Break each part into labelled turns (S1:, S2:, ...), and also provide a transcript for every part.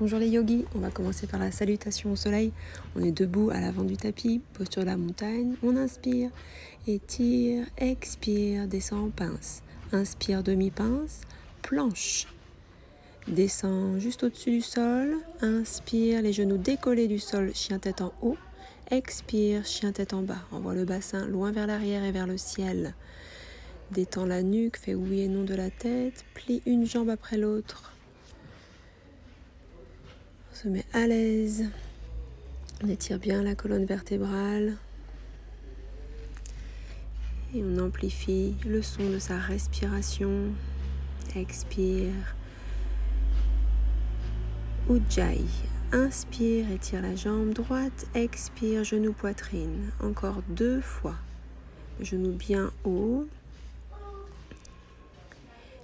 S1: Bonjour les yogis, on va commencer par la salutation au soleil. On est debout à l'avant du tapis, posture de la montagne. On inspire, étire, expire, descend, pince. Inspire, demi-pince, planche. Descend juste au-dessus du sol. Inspire, les genoux décollés du sol, chien tête en haut. Expire, chien tête en bas. Envoie le bassin loin vers l'arrière et vers le ciel. Détends la nuque, fais oui et non de la tête. Plie une jambe après l'autre. On se met à l'aise. On étire bien la colonne vertébrale. Et on amplifie le son de sa respiration. Expire. Ujjayi. Inspire, étire la jambe droite. Expire, genou, poitrine. Encore 2 fois. Le genou bien haut.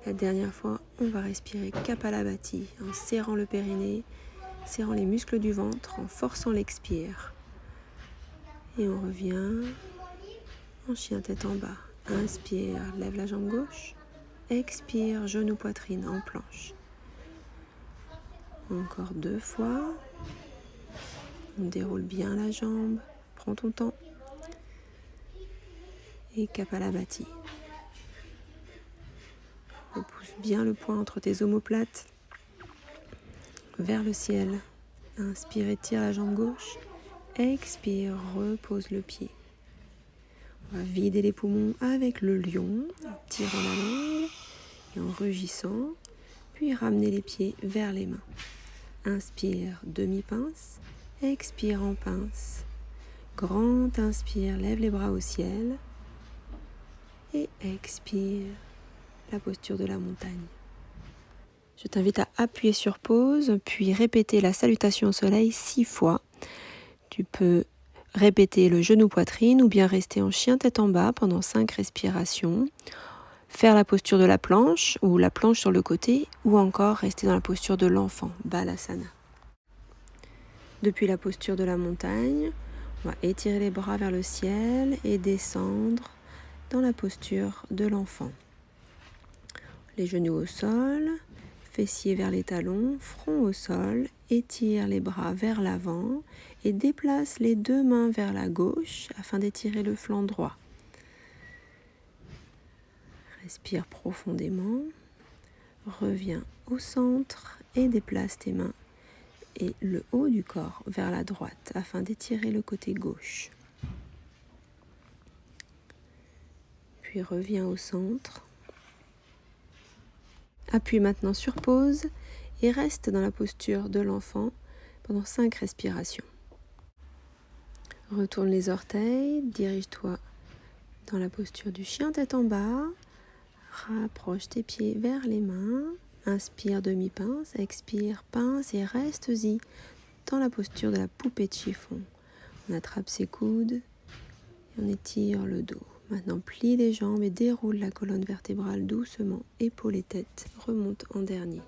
S1: La dernière fois, on va respirer Kapalabhati en serrant le périnée, serrant les muscles du ventre, en forçant l'expire. Et on revient en chien tête en bas. Inspire, lève la jambe gauche. Expire, genou, poitrine en planche. Encore 2 fois. On déroule bien la jambe. Prends ton temps. Et Kapalabhati. Repousse bien le poing entre tes omoplates vers le ciel. Inspire, étire la jambe gauche. Expire, repose le pied. On va vider les poumons avec le lion, en tirant la langue et en rugissant, puis ramener les pieds vers les mains. Inspire, demi-pince. Expire en pince. Grand inspire, lève les bras au ciel. Et expire, la posture de la montagne. Je t'invite à appuyer sur pause, puis répéter la salutation au soleil 6 fois. Tu peux répéter le genou poitrine ou bien rester en chien tête en bas pendant 5 respirations. Faire la posture de la planche ou la planche sur le côté ou encore rester dans la posture de l'enfant, Balasana. Depuis la posture de la montagne, on va étirer les bras vers le ciel et descendre dans la posture de l'enfant. Les genoux au sol, fessiers vers les talons, front au sol, étire les bras vers l'avant et déplace les 2 mains vers la gauche afin d'étirer le flanc droit. Respire profondément, reviens au centre et déplace tes mains et le haut du corps vers la droite afin d'étirer le côté gauche. Puis reviens au centre. Appuie maintenant sur pause et reste dans la posture de l'enfant pendant 5 respirations. Retourne les orteils, dirige-toi dans la posture du chien tête en bas. Rapproche tes pieds vers les mains. Inspire demi-pince, expire pince et reste-y dans la posture de la poupée de chiffon. On attrape ses coudes et on étire le dos. Maintenant, plie les jambes et déroule la colonne vertébrale doucement. Épaules et tête remonte en dernier.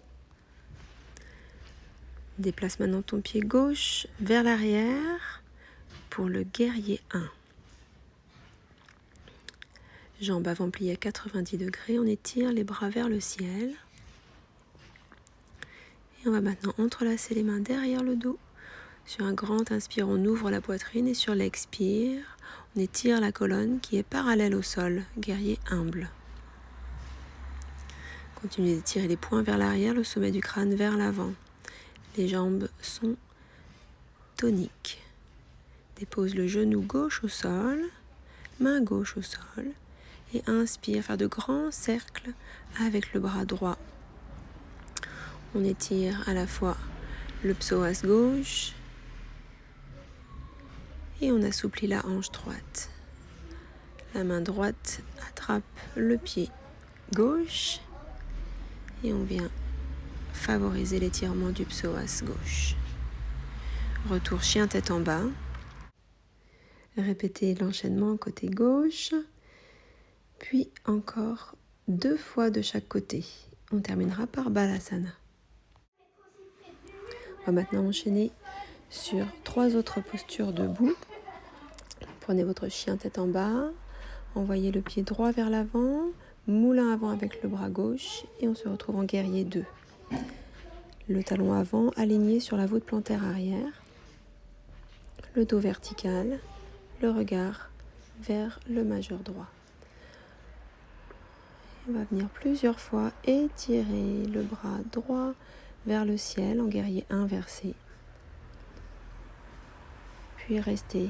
S1: Déplace maintenant ton pied gauche vers l'arrière pour le guerrier 1. Jambes avant pliées à 90 degrés. On étire les bras vers le ciel. Et on va maintenant entrelacer les mains derrière le dos. Sur un grand inspire, on ouvre la poitrine et sur l'expire, on étire la colonne qui est parallèle au sol, guerrier humble. Continue d'étirer les poings vers l'arrière, le sommet du crâne vers l'avant. Les jambes sont toniques. Dépose le genou gauche au sol, main gauche au sol et inspire, faire de grands cercles avec le bras droit. On étire à la fois le psoas gauche et on assouplit la hanche droite. La main droite attrape le pied gauche et on vient favoriser l'étirement du psoas gauche. Retour chien tête en bas. Répétez l'enchaînement côté gauche, puis encore 2 fois de chaque côté. On terminera par Balasana. On va maintenant enchaîner sur 3 autres postures debout. Prenez votre chien tête en bas, envoyez le pied droit vers l'avant, moulin avant avec le bras gauche et on se retrouve en guerrier 2. Le talon avant aligné sur la voûte plantaire arrière. Le dos vertical, le regard vers le majeur droit. On va venir plusieurs fois étirer le bras droit vers le ciel en guerrier inversé. Puis rester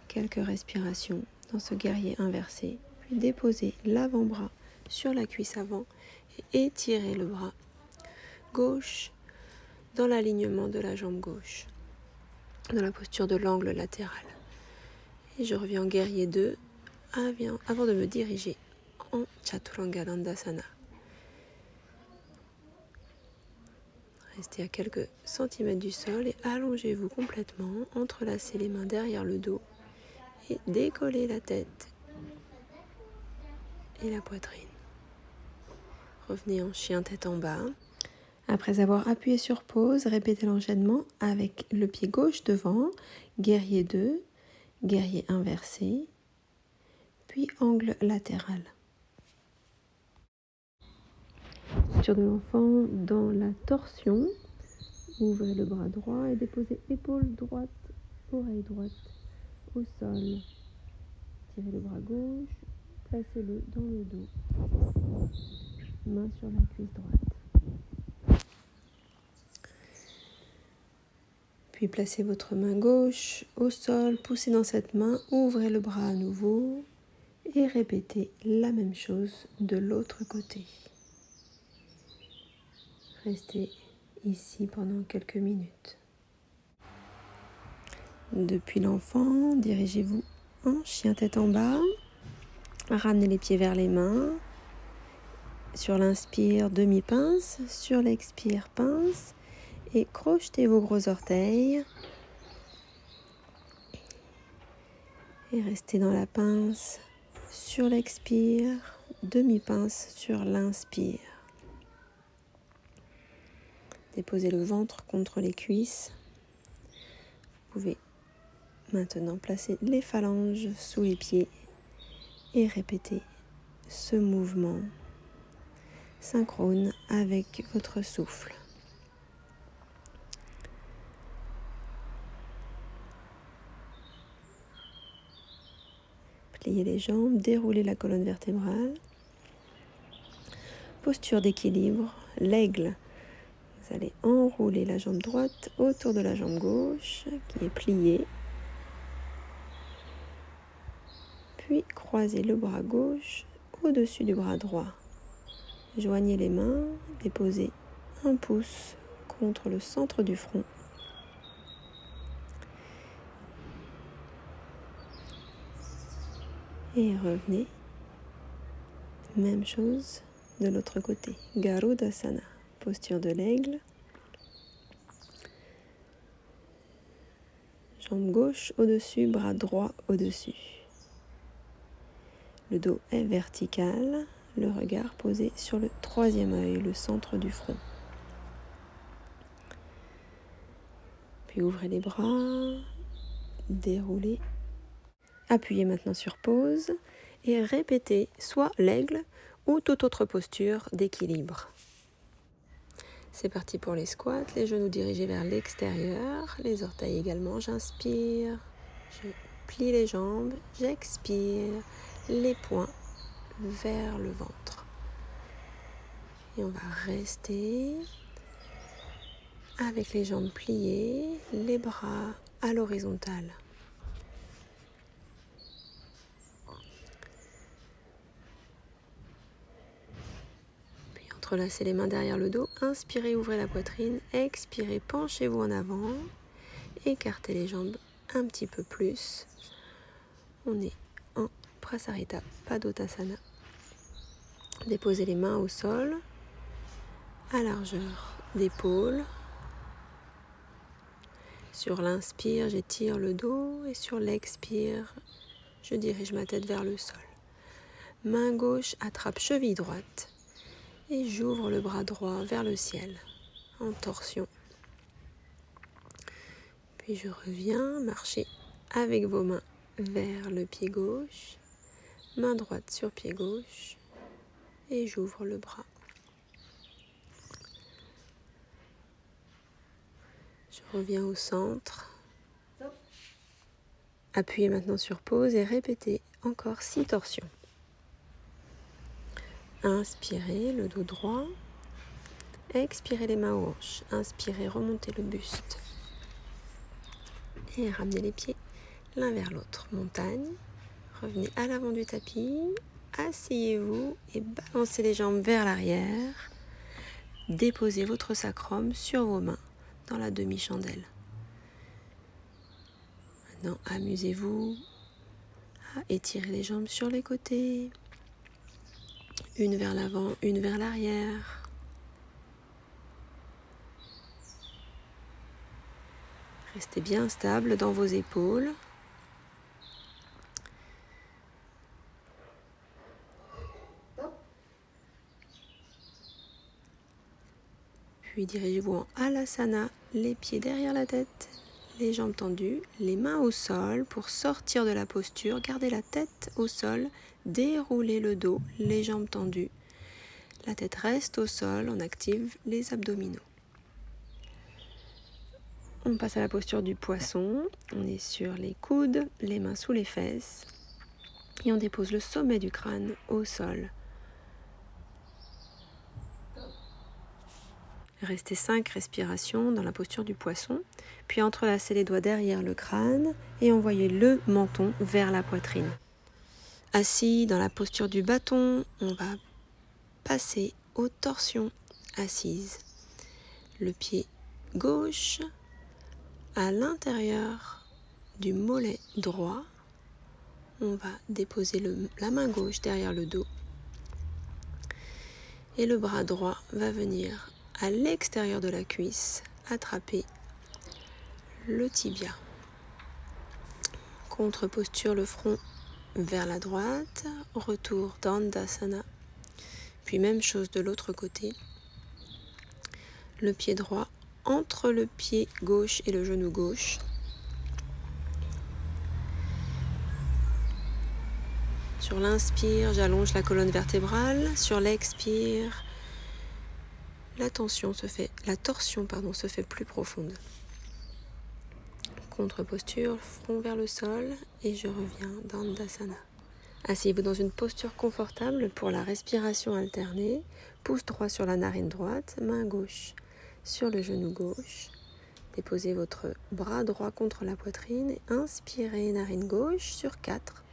S1: quelques respirations dans ce guerrier inversé. Puis déposer l'avant-bras sur la cuisse avant et étirer le bras gauche dans l'alignement de la jambe gauche, dans la posture de l'angle latéral. Et je reviens en guerrier 2 avant de me diriger en Chaturanga Dandasana. Restez à quelques centimètres du sol et allongez-vous complètement, entrelacez les mains derrière le dos et décollez la tête et la poitrine. Revenez en chien tête en bas. Après avoir appuyé sur pause, répétez l'enchaînement avec le pied gauche devant, guerrier 2, guerrier inversé, puis angle latéral. Posture de l'enfant dans la torsion. Ouvrez le bras droit et déposez épaule droite, oreille droite au sol. Tirez le bras gauche, placez-le dans le dos. Main sur la cuisse droite. Puis placez votre main gauche au sol, poussez dans cette main, ouvrez le bras à nouveau et répétez la même chose de l'autre côté. Restez ici pendant quelques minutes. Depuis l'enfant, dirigez-vous en chien tête en bas. Ramenez les pieds vers les mains. Sur l'inspire, demi-pince. Sur l'expire, pince. Et crochetez vos gros orteils. Et restez dans la pince. Sur l'expire, demi-pince sur l'inspire. Déposez le ventre contre les cuisses. Vous pouvez maintenant placer les phalanges sous les pieds et répéter ce mouvement synchrone avec votre souffle. Pliez les jambes, déroulez la colonne vertébrale. Posture d'équilibre, l'aigle. Vous allez enrouler la jambe droite autour de la jambe gauche qui est pliée. Puis croisez le bras gauche au-dessus du bras droit. Joignez les mains, déposez un pouce contre le centre du front. Et revenez. Même chose de l'autre côté. Garudasana, posture de l'aigle. Jambe gauche au-dessus, bras droit au-dessus. Le dos est vertical, le regard posé sur le troisième œil, le centre du front. Puis ouvrez les bras, déroulez. Appuyez maintenant sur pause et répétez soit l'aigle ou toute autre posture d'équilibre. C'est parti pour les squats, les genoux dirigés vers l'extérieur, les orteils également. J'inspire, je plie les jambes, j'expire, les poings vers le ventre. Et on va rester avec les jambes pliées, les bras à l'horizontale. Puis entrelacez les mains derrière le dos, inspirez, ouvrez la poitrine, expirez, penchez-vous en avant, écartez les jambes un petit peu plus. On est en Prasarita Padottasana. Déposez les mains au sol, à largeur d'épaule. Sur l'inspire, j'étire le dos et sur l'expire, je dirige ma tête vers le sol. Main gauche attrape cheville droite et j'ouvre le bras droit vers le ciel en torsion. Puis je reviens marcher avec vos mains vers le pied gauche, main droite sur pied gauche et j'ouvre le bras. Je reviens au centre. Appuyez maintenant sur pause et répétez encore 6 torsions. Inspirez, le dos droit. Expirez les mains aux hanches. Inspirez, remontez le buste. Et ramenez les pieds l'un vers l'autre. Montagne. Revenez à l'avant du tapis. Asseyez-vous et balancez les jambes vers l'arrière. Déposez votre sacrum sur vos mains dans la demi-chandelle. Maintenant, amusez-vous à étirer les jambes sur les côtés. Une vers l'avant, une vers l'arrière. Restez bien stable dans vos épaules. Puis dirigez-vous en Halasana, les pieds derrière la tête, les jambes tendues, les mains au sol pour sortir de la posture. Gardez la tête au sol, déroulez le dos, les jambes tendues. La tête reste au sol, on active les abdominaux. On passe à la posture du poisson. On est sur les coudes, les mains sous les fesses. Et on dépose le sommet du crâne au sol. Restez 5 respirations dans la posture du poisson, puis entrelacez les doigts derrière le crâne et envoyez le menton vers la poitrine. Assis dans la posture du bâton, on va passer aux torsions assises. Le pied gauche à l'intérieur du mollet droit. On va déposer la main gauche derrière le dos et le bras droit va venir à l'extérieur de la cuisse, attraper le tibia. Contre-posture, le front vers la droite, retour Dandasana, puis même chose de l'autre côté. Le pied droit entre le pied gauche et le genou gauche. Sur l'inspire, j'allonge la colonne vertébrale. Sur l'expire, la torsion se fait plus profonde. Contre-posture, front vers le sol et je reviens dans Dandasana. Asseyez-vous dans une posture confortable pour la respiration alternée. Pouce droit sur la narine droite, main gauche sur le genou gauche. Déposez votre bras droit contre la poitrine et inspirez narine gauche sur 4.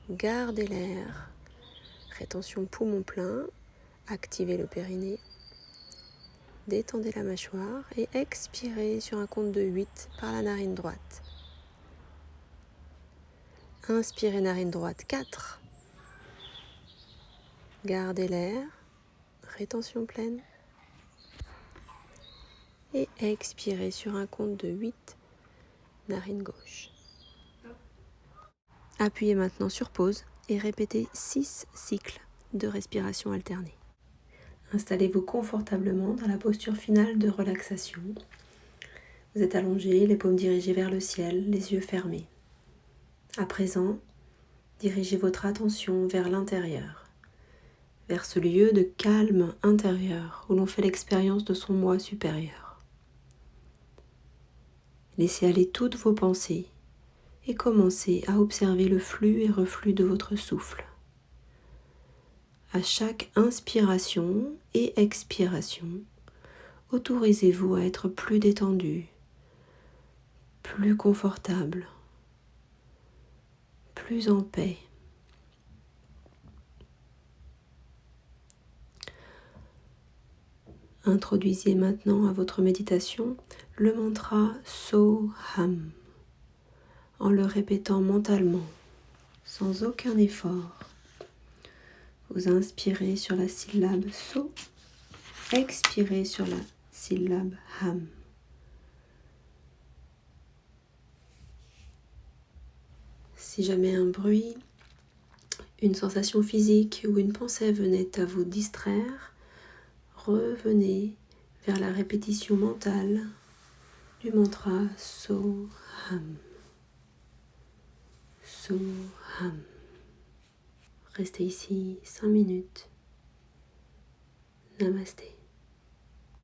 S1: Gardez l'air. Rétention poumon plein. Activez le périnée. Détendez la mâchoire et expirez sur un compte de 8 par la narine droite. Inspirez narine droite 4. Gardez l'air. Rétention pleine. Et expirez sur un compte de 8, narine gauche. Appuyez maintenant sur pause et répétez 6 cycles de respiration alternée. Installez-vous confortablement dans la posture finale de relaxation. Vous êtes allongé, les paumes dirigées vers le ciel, les yeux fermés. À présent, dirigez votre attention vers l'intérieur, vers ce lieu de calme intérieur où l'on fait l'expérience de son moi supérieur. Laissez aller toutes vos pensées et commencez à observer le flux et reflux de votre souffle. À chaque inspiration et expiration, autorisez-vous à être plus détendu, plus confortable, plus en paix. Introduisez maintenant à votre méditation le mantra Soham en le répétant mentalement, sans aucun effort. Vous inspirez sur la syllabe So, expirez sur la syllabe Ham. Si jamais un bruit, une sensation physique ou une pensée venait à vous distraire, revenez vers la répétition mentale du mantra Soham. Soham. Restez ici 5 minutes. Namasté.